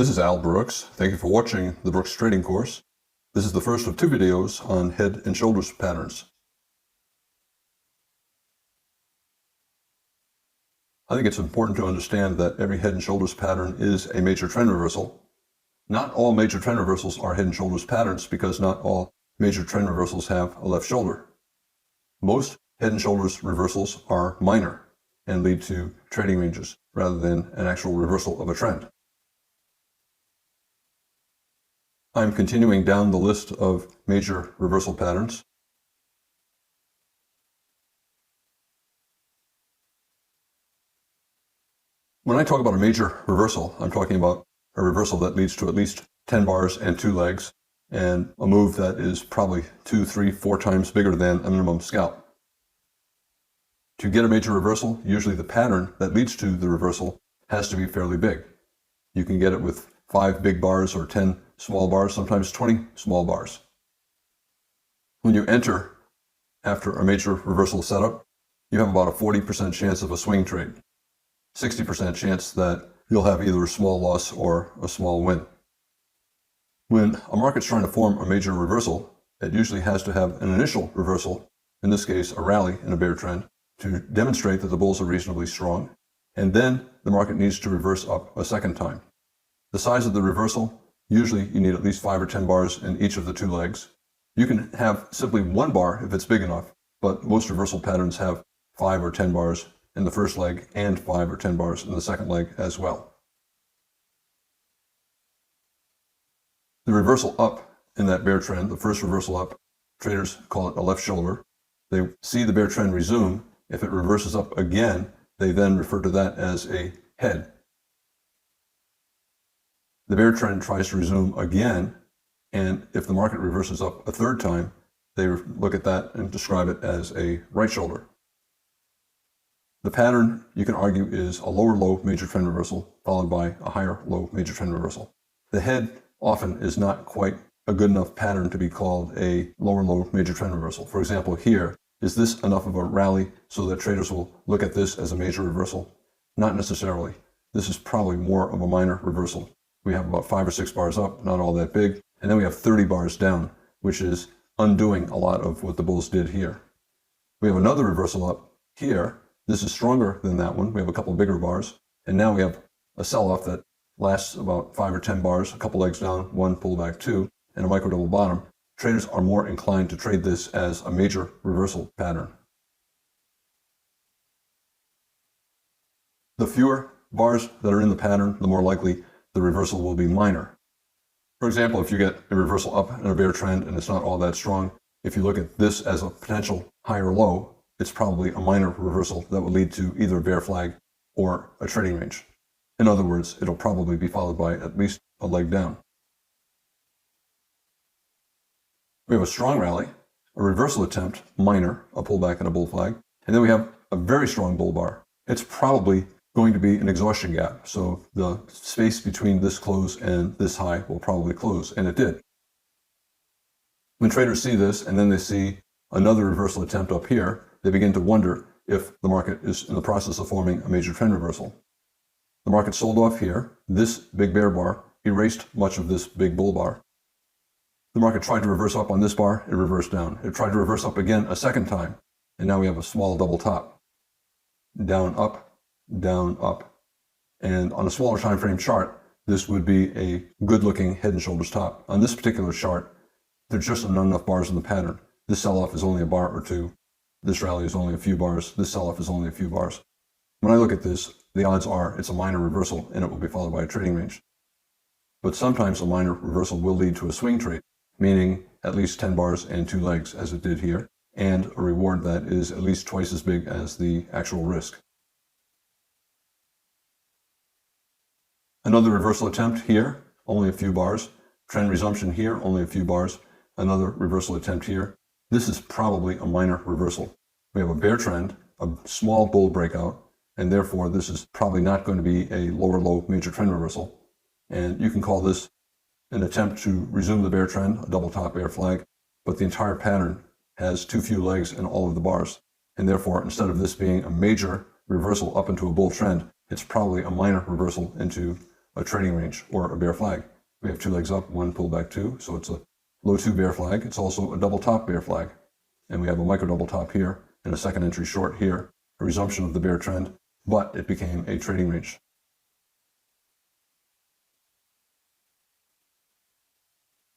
This is Al Brooks. Thank you for watching the Brooks Trading Course. This is the first of two videos on head and shoulders patterns. I think it's important to understand that every head and shoulders pattern is a major trend reversal. Not all major trend reversals are head and shoulders patterns because not all major trend reversals have a left shoulder. Most head and shoulders reversals are minor and lead to trading ranges rather than an actual reversal of a trend. I'm continuing down the list of major reversal patterns. When I talk about a major reversal, I'm talking about a reversal that leads to at least 10 bars and 2 legs, and a move that is probably 2, 3, 4 times bigger than a minimum scalp. To get a major reversal, usually the pattern that leads to the reversal has to be fairly big. You can get it with 5 big bars or 10 small bars, sometimes 20 small bars. When you enter after a major reversal setup, you have about a 40% chance of a swing trade, 60% chance that you'll have either a small loss or a small win. When a market's trying to form a major reversal, it usually has to have an initial reversal, in this case a rally in a bear trend, to demonstrate that the bulls are reasonably strong, and then the market needs to reverse up a second time. The size of the reversal, usually you need at least 5 or 10 bars in each of the 2 legs. You can have simply 1 bar if it's big enough, but most reversal patterns have 5 or 10 bars in the first leg and 5 or 10 bars in the second leg as well. The reversal up in that bear trend, the first reversal up, traders call it a left shoulder. They see the bear trend resume. If it reverses up again, they then refer to that as a head. The bear trend tries to resume again, and if the market reverses up a third time, they look at that and describe it as a right shoulder. The pattern, you can argue, is a lower low major trend reversal followed by a higher low major trend reversal. The head often is not quite a good enough pattern to be called a lower low major trend reversal. For example, here, is this enough of a rally so that traders will look at this as a major reversal? Not necessarily. This is probably more of a minor reversal. We have about 5 or 6 bars up, not all that big, and then we have 30 bars down, which is undoing a lot of what the bulls did here. We have another reversal up here. This is stronger than that one. We have a couple bigger bars, and now we have a sell-off that lasts about 5 or 10 bars, a couple legs down, 1 pullback 2, and a micro double bottom. Traders are more inclined to trade this as a major reversal pattern. The fewer bars that are in the pattern, the more likely the reversal will be minor. For example, if you get a reversal up in a bear trend and it's not all that strong, if you look at this as a potential higher low, it's probably a minor reversal that will lead to either a bear flag or a trading range. In other words, it'll probably be followed by at least a leg down. We have a strong rally, a reversal attempt, minor, a pullback and a bull flag, and then we have a very strong bull bar. It's probably going to be an exhaustion gap, so the space between this close and this high will probably close, and it did. When traders see this and then they see another reversal attempt up here, they begin to wonder if the market is in the process of forming a major trend reversal. The market sold off here. This big bear bar erased much of this big bull bar. The market tried to reverse up on this bar, it reversed down. It tried to reverse up again a second time, and now we have a small double top. Down, up, down, up. And on a smaller time frame chart, this would be a good-looking head and shoulders top. On this particular chart, there's just not enough bars in the pattern. This sell-off is only a bar or 2. This rally is only a few bars. This sell-off is only a few bars. When I look at this, the odds are it's a minor reversal and it will be followed by a trading range. But sometimes a minor reversal will lead to a swing trade, meaning at least 10 bars and 2 legs as it did here, and a reward that is at least twice as big as the actual risk. Another reversal attempt here, only a few bars. Trend resumption here, only a few bars. Another reversal attempt here. This is probably a minor reversal. We have a bear trend, a small bull breakout, and therefore this is probably not going to be a lower low major trend reversal. And you can call this an attempt to resume the bear trend, a double top bear flag, but the entire pattern has too few legs in all of the bars. And therefore, instead of this being a major reversal up into a bull trend, it's probably a minor reversal into a trading range or a bear flag. We have 2 legs up, 1 pullback 2, so it's a low 2 bear flag. It's also a double top bear flag. And we have a micro double top here and a second entry short here, a resumption of the bear trend, but it became a trading range.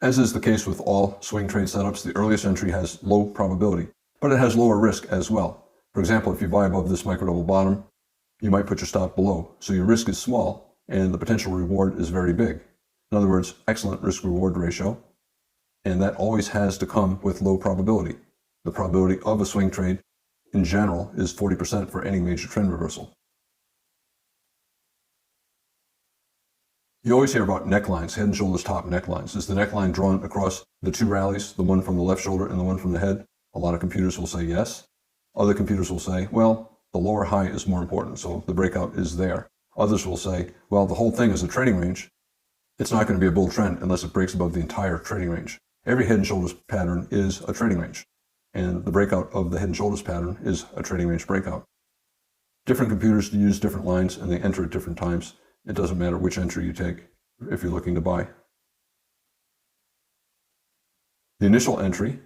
As is the case with all swing trade setups, the earliest entry has low probability, but it has lower risk as well. For example, if you buy above this micro double bottom, you might put your stop below. So your risk is small and the potential reward is very big. In other words, excellent risk reward ratio. And that always has to come with low probability. The probability of a swing trade in general is 40% for any major trend reversal. You always hear about necklines, head and shoulders top necklines. Is the neckline drawn across the 2 rallies, the one from the left shoulder and the one from the head? A lot of computers will say yes. Other computers will say, well, the lower high is more important, so the breakout is there. Others will say, well, the whole thing is a trading range. It's not going to be a bull trend unless it breaks above the entire trading range. Every head and shoulders pattern is a trading range, and the breakout of the head and shoulders pattern is a trading range breakout. Different computers use different lines and they enter at different times. It doesn't matter which entry you take if you're looking to buy. The initial entry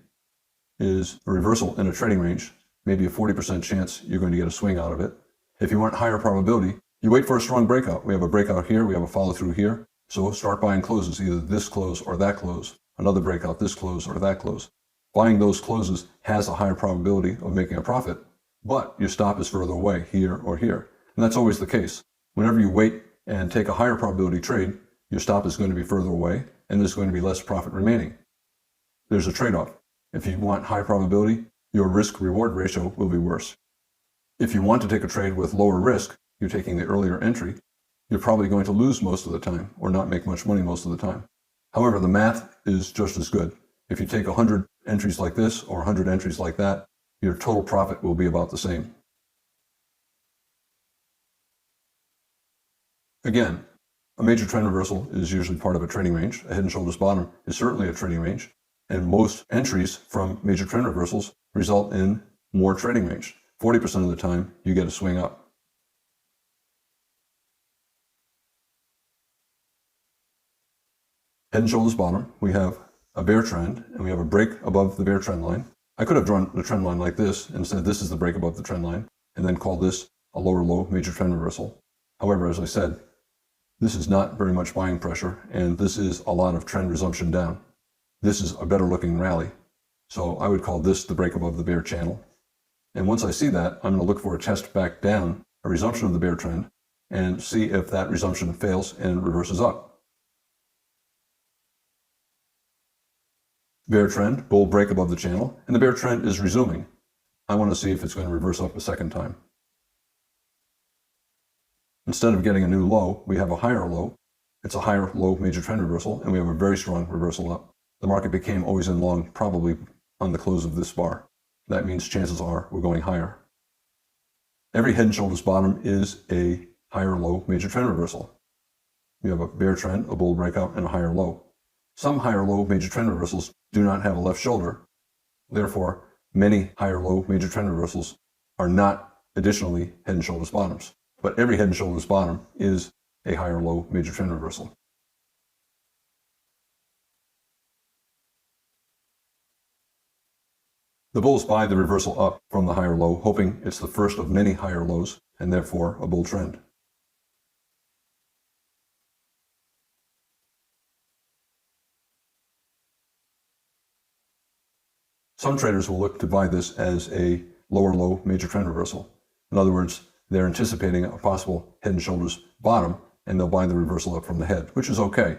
is a reversal in a trading range, maybe a 40% chance you're going to get a swing out of it. If you want higher probability, you wait for a strong breakout. We have a breakout here, we have a follow through here. So start buying closes, either this close or that close, another breakout, this close or that close. Buying those closes has a higher probability of making a profit, but your stop is further away here or here. And that's always the case. Whenever you wait and take a higher probability trade, your stop is going to be further away and there's going to be less profit remaining. There's a trade-off. If you want high probability, your risk-reward ratio will be worse. If you want to take a trade with lower risk, you're taking the earlier entry, you're probably going to lose most of the time or not make much money most of the time. However, the math is just as good. If you take 100 entries like this or 100 entries like that, your total profit will be about the same. Again, a major trend reversal is usually part of a trading range. A head and shoulders bottom is certainly a trading range. And most entries from major trend reversals result in more trading range. 40% of the time, you get a swing up. Head and shoulders bottom, we have a bear trend, and we have a break above the bear trend line. I could have drawn the trend line like this and said this is the break above the trend line, and then call this a lower low major trend reversal. However, as I said, this is not very much buying pressure, and this is a lot of trend resumption down. This is a better looking rally. So I would call this the break above the bear channel. And once I see that, I'm going to look for a test back down, a resumption of the bear trend, and see if that resumption fails and reverses up. Bear trend, bull break above the channel, and the bear trend is resuming. I want to see if it's going to reverse up a second time. Instead of getting a new low, we have a higher low. It's a higher low major trend reversal, and we have a very strong reversal up. The market became always in long, probably on the close of this bar. That means chances are we're going higher. Every head and shoulders bottom is a higher low major trend reversal. We have a bear trend, a bull breakout, and a higher low. Some higher low major trend reversals do not have a left shoulder. Therefore, many higher low major trend reversals are not additionally head and shoulders bottoms. But every head and shoulders bottom is a higher low major trend reversal. The bulls buy the reversal up from the higher low, hoping it's the first of many higher lows and therefore a bull trend. Some traders will look to buy this as a lower low major trend reversal. In other words, they're anticipating a possible head and shoulders bottom, and they'll buy the reversal up from the head, which is okay.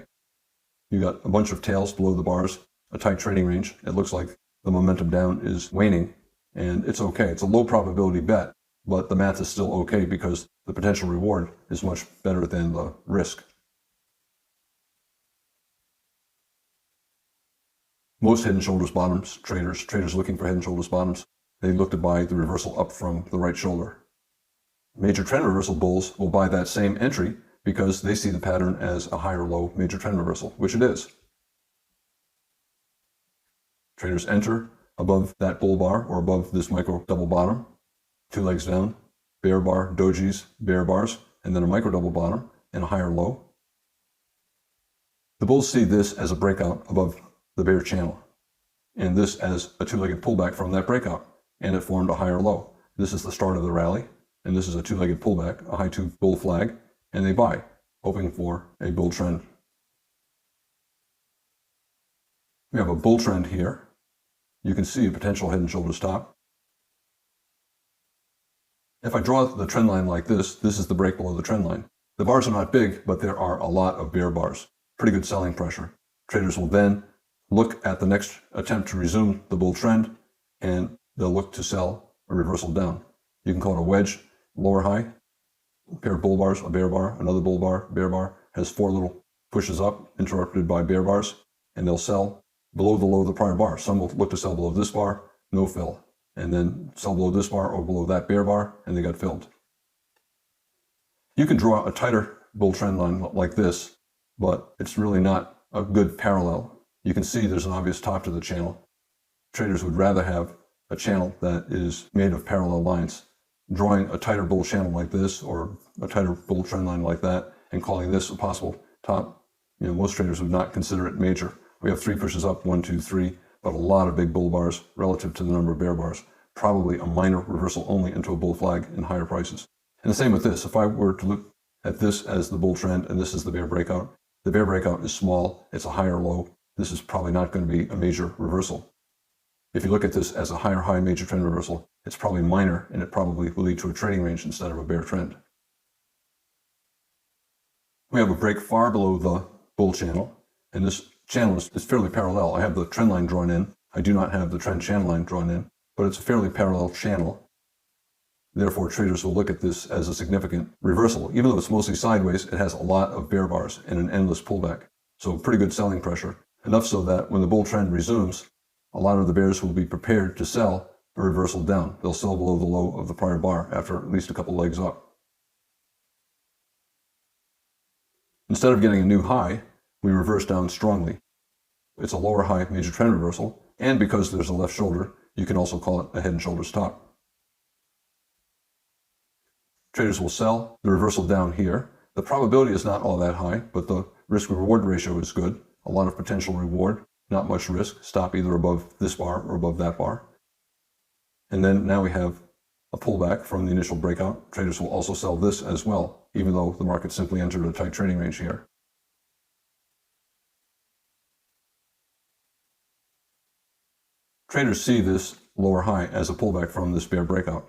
You got a bunch of tails below the bars, a tight trading range. It looks like the momentum down is waning, and it's okay. It's a low probability bet, but the math is still okay because the potential reward is much better than the risk. Most head and shoulders bottoms traders looking for head and shoulders bottoms, they look to buy the reversal up from the right shoulder. Major trend reversal bulls will buy that same entry because they see the pattern as a higher low major trend reversal, which it is. Traders enter above that bull bar or above this micro double bottom, 2 legs down, bear bar, dojis, bear bars, and then a micro double bottom and a higher low. The bulls see this as a breakout above the bear channel, and this as a two-legged pullback from that breakout, and it formed a higher low. This is the start of the rally, and this is a two-legged pullback, a high two bull flag, and they buy, hoping for a bull trend. We have a bull trend here. You can see a potential head and shoulders top. If I draw the trend line like this is the break below the trend line. The bars are not big, but there are a lot of bear bars. Pretty good selling pressure. Traders will then look at the next attempt to resume the bull trend, and they'll look to sell a reversal down. You can call it a wedge, lower high, a pair of bull bars, a bear bar, another bull bar, bear bar, has four little pushes up interrupted by bear bars, and they'll sell below the low of the prior bar. Some will look to sell below this bar, no fill, and then sell below this bar or below that bear bar, and they got filled. You can draw a tighter bull trend line like this, but it's really not a good parallel. You can see there's an obvious top to the channel. Traders would rather have a channel that is made of parallel lines. Drawing a tighter bull channel like this or a tighter bull trend line like that and calling this a possible top, most traders would not consider it major. We have three pushes up, 1, 2, 3, but a lot of big bull bars relative to the number of bear bars. Probably a minor reversal only into a bull flag in higher prices. And the same with this. If I were to look at this as the bull trend and this is the bear breakout is small, it's a higher low. This is probably not going to be a major reversal. If you look at this as a higher high major trend reversal, it's probably minor, and it probably will lead to a trading range instead of a bear trend. We have a break far below the bull channel, and this channel is fairly parallel. I have the trend line drawn in. I do not have the trend channel line drawn in, but it's a fairly parallel channel. Therefore, traders will look at this as a significant reversal. Even though it's mostly sideways, it has a lot of bear bars and an endless pullback. So pretty good selling pressure, enough so that when the bull trend resumes, a lot of the bears will be prepared to sell a reversal down. They'll sell below the low of the prior bar after at least a couple legs up. Instead of getting a new high, we reverse down strongly. It's a lower high major trend reversal, and because there's a left shoulder, you can also call it a head and shoulders top. Traders will sell the reversal down here. The probability is not all that high, but the risk-reward ratio is good. A lot of potential reward, not much risk. Stop either above this bar or above that bar. And then now we have a pullback from the initial breakout. Traders will also sell this as well, even though the market simply entered a tight trading range here. Traders see this lower high as a pullback from this bear breakout.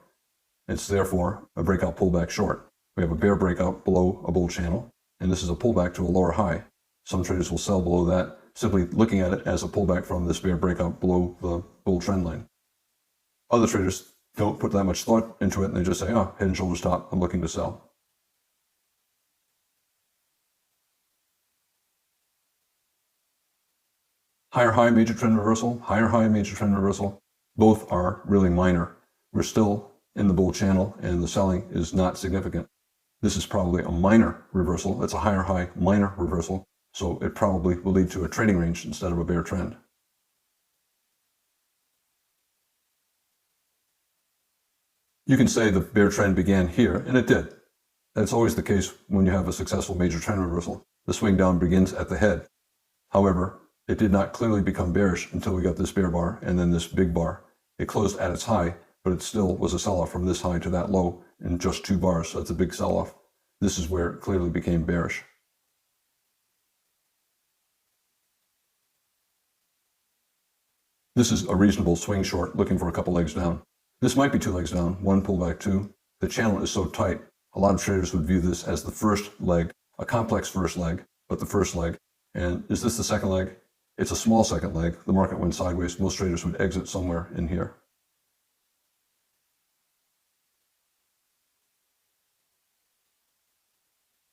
It's therefore a breakout pullback short. We have a bear breakout below a bull channel, and this is a pullback to a lower high. Some traders will sell below that, simply looking at it as a pullback from this bear breakout below the bull trend line. Other traders don't put that much thought into it, and they just say, oh, head and shoulders top, I'm looking to sell. Higher high major trend reversal, higher high major trend reversal, both are really minor. We're still in the bull channel, and the selling is not significant. This is probably a minor reversal. It's a higher high minor reversal, so it probably will lead to a trading range instead of a bear trend. You can say the bear trend began here, and it did. That's always the case when you have a successful major trend reversal. The swing down begins at the head. However, it did not clearly become bearish until we got this bear bar and then this big bar. It closed at its high, but it still was a sell-off from this high to that low in just 2 bars, so that's a big sell-off. This is where it clearly became bearish. This is a reasonable swing short looking for a couple legs down. This might be 2 legs down, 1 pullback 2. The channel is so tight, a lot of traders would view this as the first leg, a complex first leg, but the first leg. And is this the second leg? It's a small second leg. The market went sideways. Most traders would exit somewhere in here.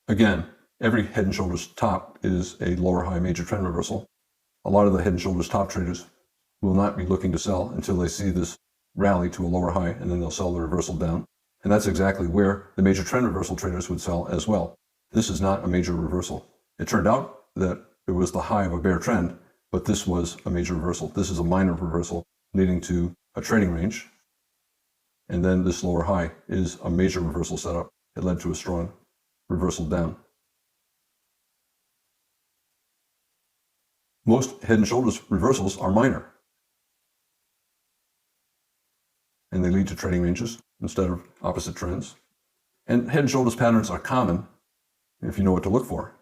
Again, every head and shoulders top is a lower high major trend reversal. A lot of the head and shoulders top traders will not be looking to sell until they see this rally to a lower high, and then they'll sell the reversal down. And that's exactly where the major trend reversal traders would sell as well. This is not a major reversal. It turned out that it was the high of a bear trend, but this was a major reversal. This is a minor reversal leading to a trading range. And then this lower high is a major reversal setup. It led to a strong reversal down. Most head and shoulders reversals are minor, and they lead to trading ranges instead of opposite trends. And head and shoulders patterns are common if you know what to look for.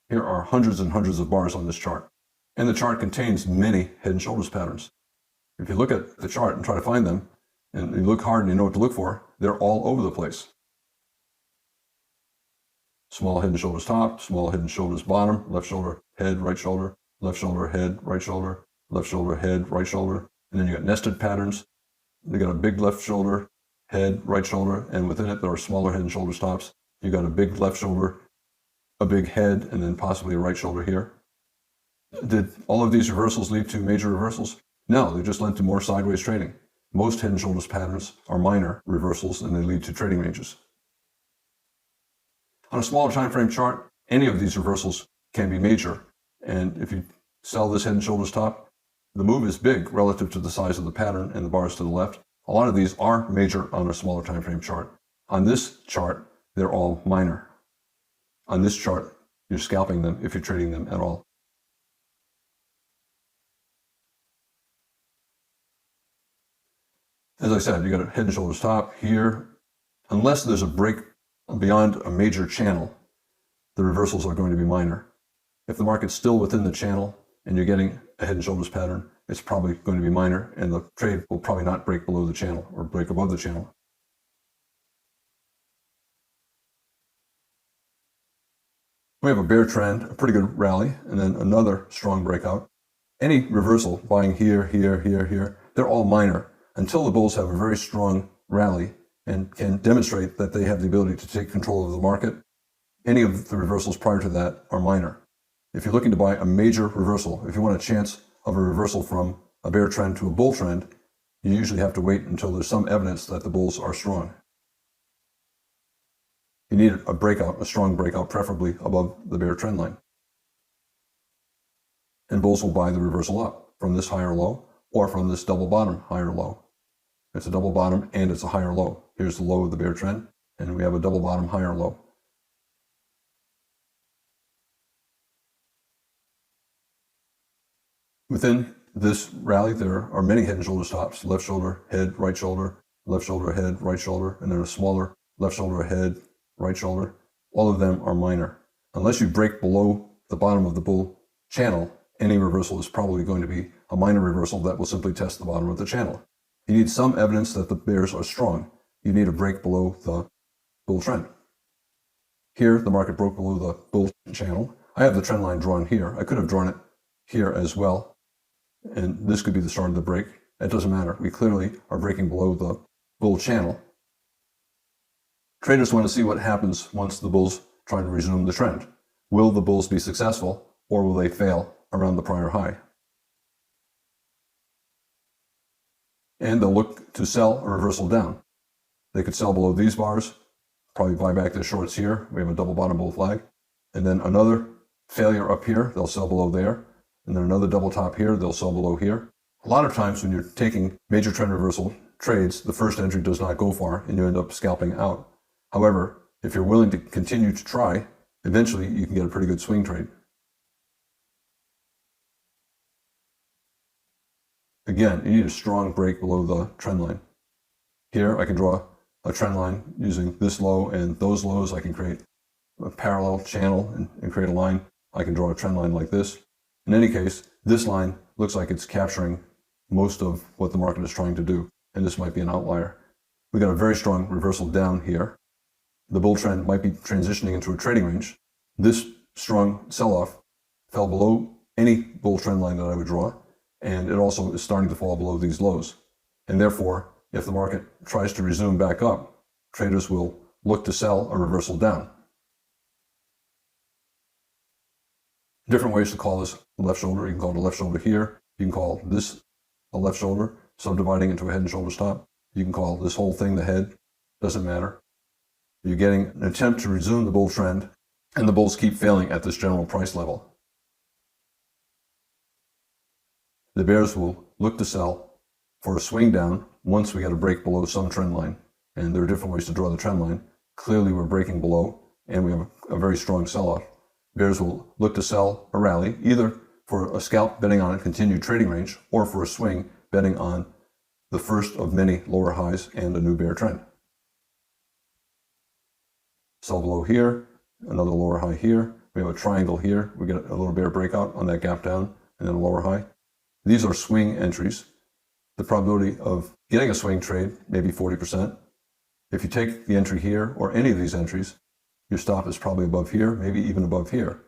Here are hundreds and hundreds of bars on this chart, and the chart contains many head and shoulders patterns. If you look at the chart and try to find them, and you look hard and you know what to look for, they're all over the place. Small head and shoulders top, small head and shoulders bottom, left shoulder, head, right shoulder, left shoulder, head, right shoulder, left shoulder, head, right shoulder. And then you got nested patterns. You got a big left shoulder, head, right shoulder, and within it there are smaller head and shoulders tops. You got a big left shoulder, a big head, and then possibly a right shoulder here. Did all of these reversals lead to major reversals? No, they just led to more sideways trading. Most head and shoulders patterns are minor reversals and they lead to trading ranges. On a smaller time frame chart, any of these reversals can be major. And if you sell this head and shoulders top, the move is big relative to the size of the pattern and the bars to the left. A lot of these are major on a smaller time frame chart. On this chart, they're all minor. On this chart, you're scalping them if you're trading them at all. As I said, you got a head and shoulders top here. Unless there's a break beyond a major channel, the reversals are going to be minor. If the market's still within the channel and you're getting a head and shoulders pattern, it's probably going to be minor and the trade will probably not break below the channel or break above the channel. We have a bear trend, a pretty good rally, and then another strong breakout. Any reversal, buying here, here, here, here, they're all minor until the bulls have a very strong rally and can demonstrate that they have the ability to take control of the market. Any of the reversals prior to that are minor. If you're looking to buy a major reversal, if you want a chance of a reversal from a bear trend to a bull trend, you usually have to wait until there's some evidence that the bulls are strong. You need a breakout, a strong breakout, preferably above the bear trend line. And bulls will buy the reversal up from this higher low or from this double bottom higher low. It's a double bottom and it's a higher low. Here's the low of the bear trend, and we have a double bottom higher low. Within this rally, there are many head and shoulders tops. Left shoulder, head, right shoulder, left shoulder, head, right shoulder, and then a smaller left shoulder, head, right shoulder. All of them are minor. Unless you break below the bottom of the bull channel, any reversal is probably going to be a minor reversal that will simply test the bottom of the channel. You need some evidence that the bears are strong. You need a break below the bull trend. Here, the market broke below the bull channel. I have the trend line drawn here. I could have drawn it here as well, and this could be the start of the break. It doesn't matter. We clearly are breaking below the bull channel. Traders want to see what happens once the bulls try to resume the trend. Will the bulls be successful, or will they fail around the prior high? And they'll look to sell a reversal down. They could sell below these bars, probably buy back their shorts here. We have a double bottom bull flag. And then another failure up here, they'll sell below there. And then another double top here, they'll sell below here. A lot of times when you're taking major trend reversal trades, the first entry does not go far and you end up scalping out. However, if you're willing to continue to try, eventually you can get a pretty good swing trade. Again, you need a strong break below the trend line. Here I can draw a trend line using this low and those lows. I can create a parallel channel and create a line. I can draw a trend line like this. In any case, this line looks like it's capturing most of what the market is trying to do, and this might be an outlier. We got a very strong reversal down here. The bull trend might be transitioning into a trading range. This strong sell-off fell below any bull trend line that I would draw, and it also is starting to fall below these lows. And therefore, if the market tries to resume back up, traders will look to sell a reversal down. Different ways to call this left shoulder. You can call it a left shoulder here. You can call this a left shoulder, subdividing into a head and shoulders top. You can call this whole thing the head. Doesn't matter. You're getting an attempt to resume the bull trend, and the bulls keep failing at this general price level. The bears will look to sell for a swing down once we get a break below some trend line. And there are different ways to draw the trend line. Clearly we're breaking below, and we have a very strong sell-off. bears will look to sell a rally, either for a scalp betting on a continued trading range or for a swing betting on the first of many lower highs and a new bear trend. Sell below here, another lower high here. We have a triangle here. We get a little bear breakout on that gap down and then a lower high. These are swing entries. The probability of getting a swing trade may be 40%. If you take the entry here or any of these entries, your stop is probably above here, maybe even above here.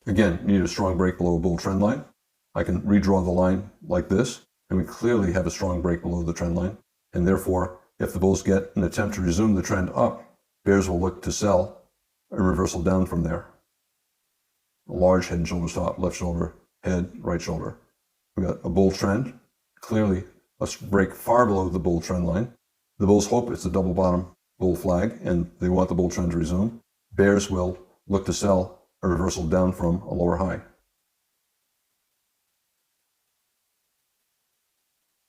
Again, you need a strong break below a bull trend line. I can redraw the line like this, and we clearly have a strong break below the trend line. And therefore, if the bulls get an attempt to resume the trend up, bears will look to sell a reversal down from there. A large head and shoulder stop, left shoulder, head, right shoulder. We got a bull trend, clearly a break far below the bull trend line. The bulls hope it's a double bottom bull flag and they want the bull trend to resume. Bears will look to sell a reversal down from a lower high.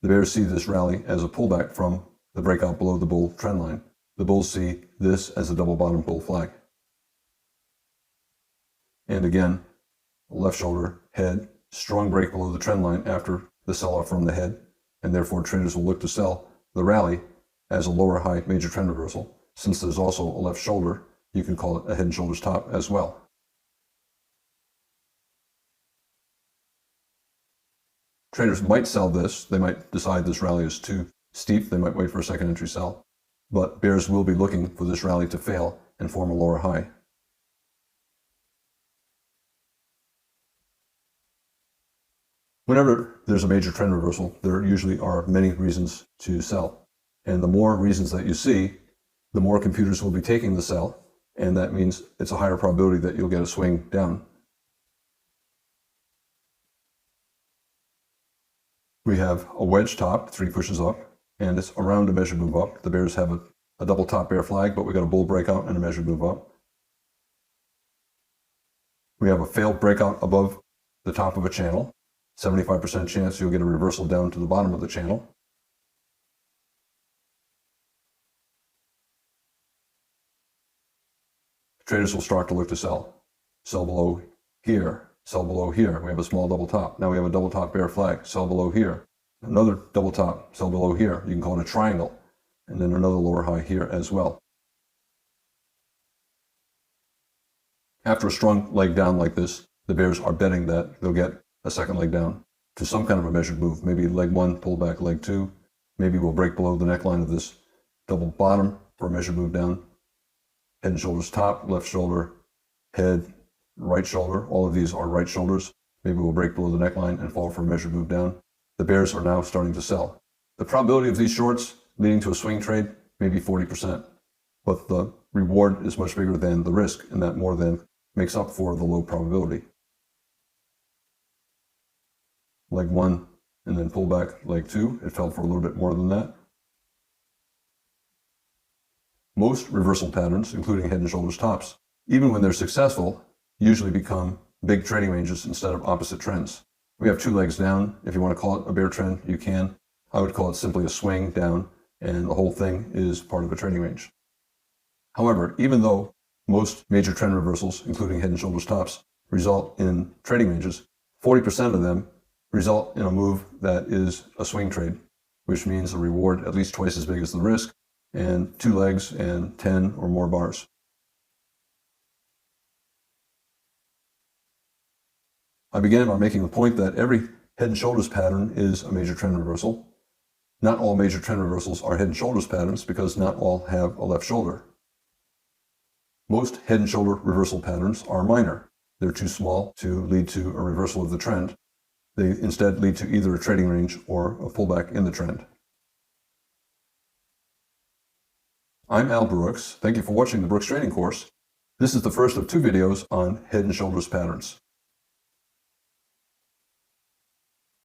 The bears see this rally as a pullback from the breakout below the bull trend line. The bulls see this as a double bottom bull flag. And again, left shoulder, head, strong break below the trend line after the sell-off from the head, and therefore traders will look to sell the rally as a lower high major trend reversal. Since there's also a left shoulder, you can call it a head and shoulders top as well. Traders might sell this. They might decide this rally is too steep. They might wait for a second entry sell. But bears will be looking for this rally to fail and form a lower high. Whenever there's a major trend reversal, there usually are many reasons to sell. And the more reasons that you see, the more computers will be taking the sell, and that means it's a higher probability that you'll get a swing down. We have a wedge top, 3 pushes up, and it's around a measured move up. The bears have a double top bear flag, but we got a bull breakout and a measured move up. We have a failed breakout above the top of a channel. 75% chance you'll get a reversal down to the bottom of the channel. Traders will start to look to sell. Sell below here, sell below here. We have a small double top. Now we have a double top bear flag. Sell below here. Another double top, sell below here. You can call it a triangle. And then another lower high here as well. After a strong leg down like this, the bears are betting that they'll get a second leg down to some kind of a measured move. Maybe leg 1, pull back leg 2. Maybe we'll break below the neckline of this double bottom for a measured move down. Head and shoulders top, left shoulder, head, right shoulder. All of these are right shoulders. Maybe we'll break below the neckline and fall for a measured move down. The bears are now starting to sell. The probability of these shorts leading to a swing trade may be 40%, but the reward is much bigger than the risk, and that more than makes up for the low probability. Leg 1 and then pull back leg 2. It fell for a little bit more than that. Most reversal patterns, including head and shoulders tops, even when they're successful, usually become big trading ranges instead of opposite trends. We have 2 legs down. If you want to call it a bear trend, you can. I would call it simply a swing down, and the whole thing is part of a trading range. However, even though most major trend reversals, including head and shoulders tops, result in trading ranges, 40% of them result in a move that is a swing trade, which means a reward at least twice as big as the risk, and 2 legs and 10 or more bars. I began by making the point that every head and shoulders pattern is a major trend reversal. Not all major trend reversals are head and shoulders patterns because not all have a left shoulder. Most head and shoulder reversal patterns are minor. They're too small to lead to a reversal of the trend. They instead lead to either a trading range or a pullback in the trend. I'm Al Brooks. Thank you for watching the Brooks Trading Course. This is the first of 2 videos on head and shoulders patterns.